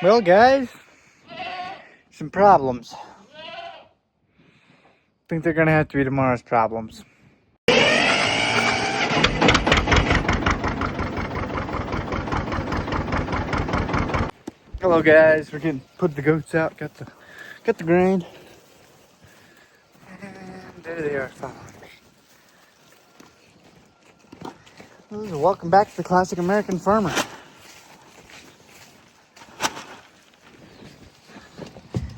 Well, guys, some problems. Think they're gonna have to be tomorrow's problems. Hello, guys. We're getting put the goats out. Got the grain, and there they are following me. Welcome back to the Classic American Farmer.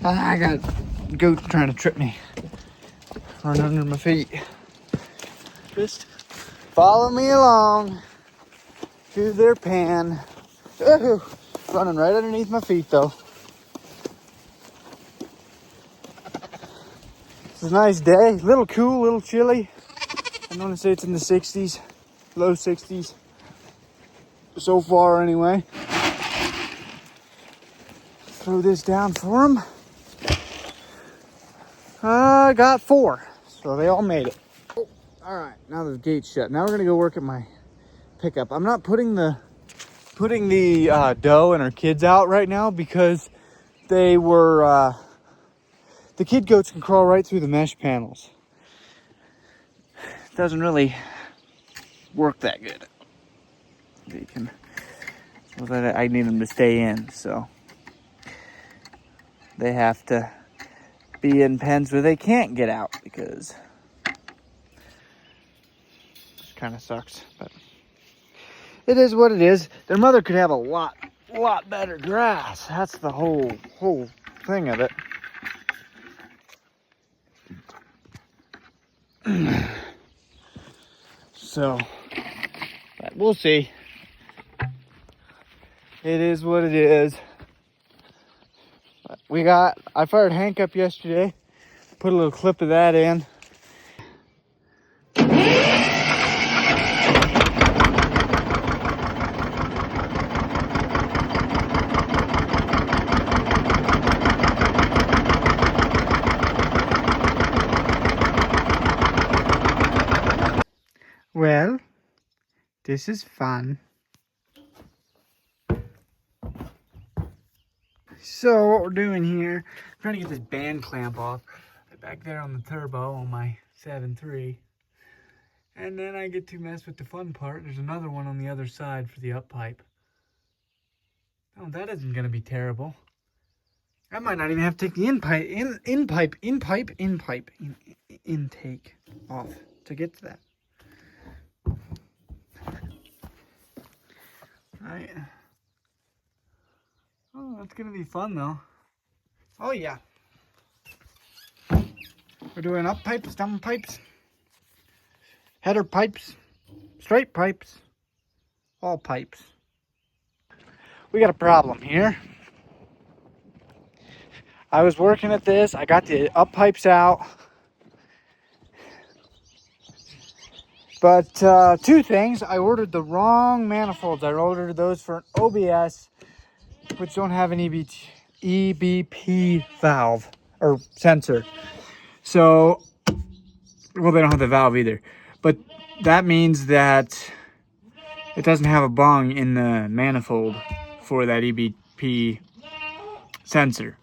I got goats trying to trip me, run under my feet. Just follow me along to their pan. Ooh, running right underneath my feet, though. It's a nice day. A little cool, a little chilly. I want to say it's in the 60s, low 60s. So far, anyway. Throw this down for them. I got 4, so they all made it. Oh, all right, now the gate's shut. Now we're gonna go work at my pickup. I'm not putting the doe and her kids out right now because they were the kid goats can crawl right through the mesh panels. It doesn't really work that good. They can. Well, I need them to stay in, so they have to be in pens where they can't get out because it kind of sucks, but it is what it is. Their mother could have a lot better grass. That's the whole thing of it. So, but we'll see. It is what it is. I fired Hank up yesterday. Put a little clip of that in. Well, this is fun. So what we're doing here, I'm trying to get this band clamp off back there on the turbo on my 7.3. And then I get to mess with the fun part. There's another one on the other side for the up pipe. Oh, that isn't going to be terrible. I might not even have to take the intake off to get to that. Alright. Oh, that's gonna be fun though. Oh yeah. We're doing up pipes, down pipes, header pipes, straight pipes, all pipes. We got a problem here. I was working at this, I got the up pipes out. But 2 things, I ordered the wrong manifolds. I ordered those for an OBS, which don't have an EBP valve or sensor. So, well, they don't have the valve either. But that means that it doesn't have a bung in the manifold for that EBP sensor.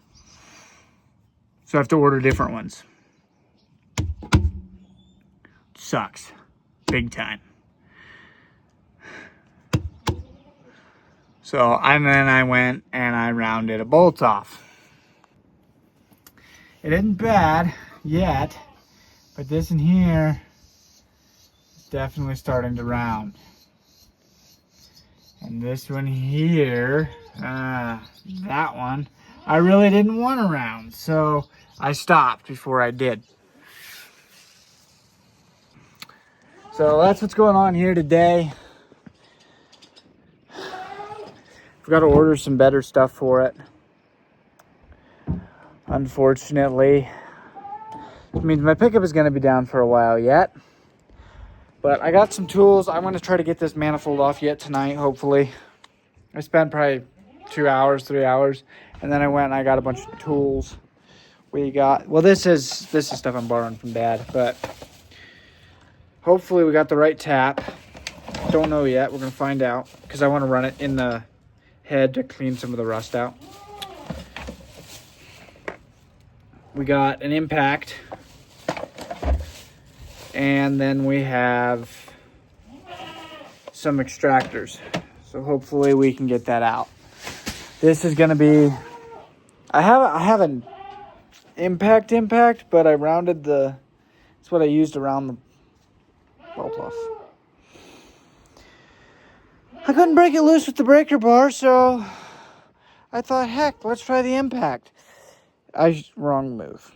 So I have to order different ones. Sucks. Big time. So, and then I went and I rounded a bolt off. It isn't bad yet, but this in here is definitely starting to round. And this one here, that one, I really didn't want to round, so I stopped before I did. So that's what's going on here today. I've got to order some better stuff for it. Unfortunately, it means my pickup is going to be down for a while yet. But I got some tools. I'm going to try to get this manifold off yet tonight, hopefully. I spent probably 2 hours, 3 hours. And then I went and I got a bunch of tools. This is stuff I'm borrowing from Dad. But hopefully we got the right tap. Don't know yet. We're going to find out. Because I want to run it in the head to clean some of the rust out. we got an impact, and then we have some extractors. So hopefully we can get that out. This is gonna be, I have an impact, but I rounded that's what I used around the bolt off. I couldn't break it loose with the breaker bar, so I thought, heck, let's try the impact. Wrong move.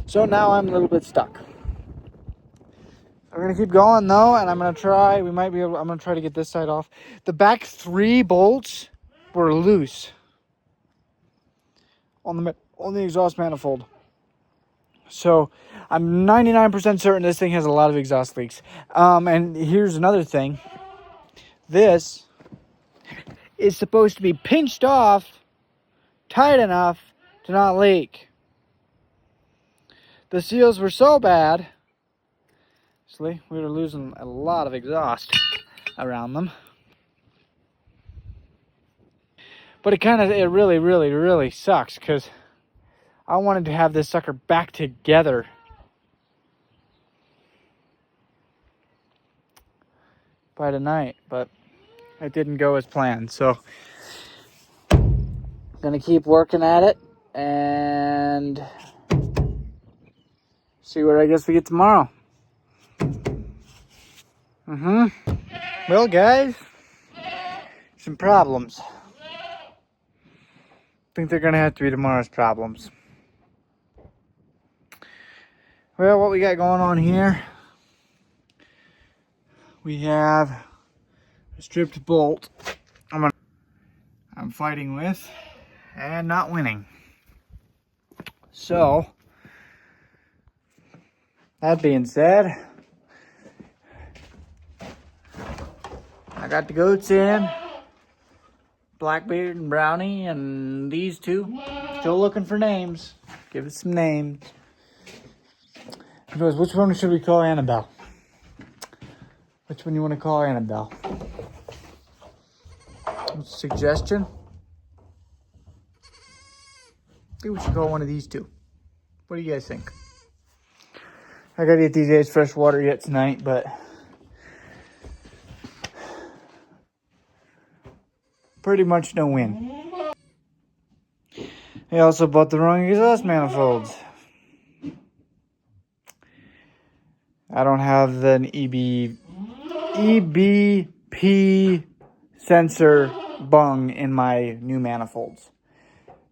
So now I'm a little bit stuck. I'm gonna keep going though, and I'm gonna try. I'm gonna try to get this side off. The back 3 bolts were loose on the exhaust manifold. So I'm 99% certain this thing has a lot of exhaust leaks. And here's another thing. This is supposed to be pinched off tight enough to not leak. The seals were so bad, actually, we were losing a lot of exhaust around them. But it really sucks because I wanted to have this sucker back together by tonight, but it didn't go as planned. So I'm gonna keep working at it and see where I guess we get tomorrow. Well, guys, some problems. I think they're gonna have to be tomorrow's problems. Well, what we got going on here, we have a stripped bolt I'm fighting with and not winning. So, that being said, I got the goats in, Blackbeard and Brownie, and these two. Still looking for names. Give us some names. Which one should we call Annabelle? Which one you want to call Annabelle? Suggestion? I think we should call one of these two. What do you guys think? I gotta get these eggs fresh water yet tonight, but pretty much no win. I also bought the wrong exhaust manifolds. I don't have an EBP sensor bung in my new manifolds.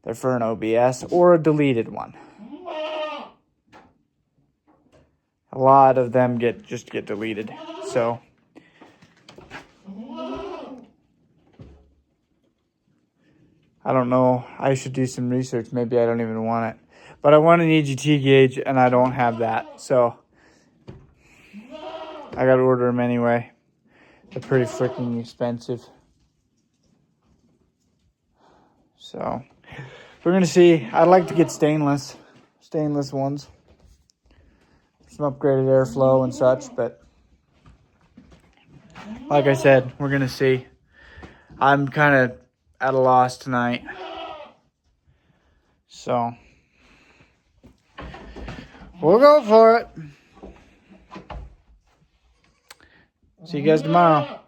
They're for an OBS or a deleted one. A lot of them get deleted. So I don't know. I should do some research. Maybe I don't even want it. But I want an EGT gauge and I don't have that. So I gotta order them anyway. They're pretty freaking expensive. So we're gonna see. I'd like to get stainless ones. Some upgraded airflow and such, but like I said, we're gonna see. I'm kind of at a loss tonight. So we'll go for it. See you guys tomorrow.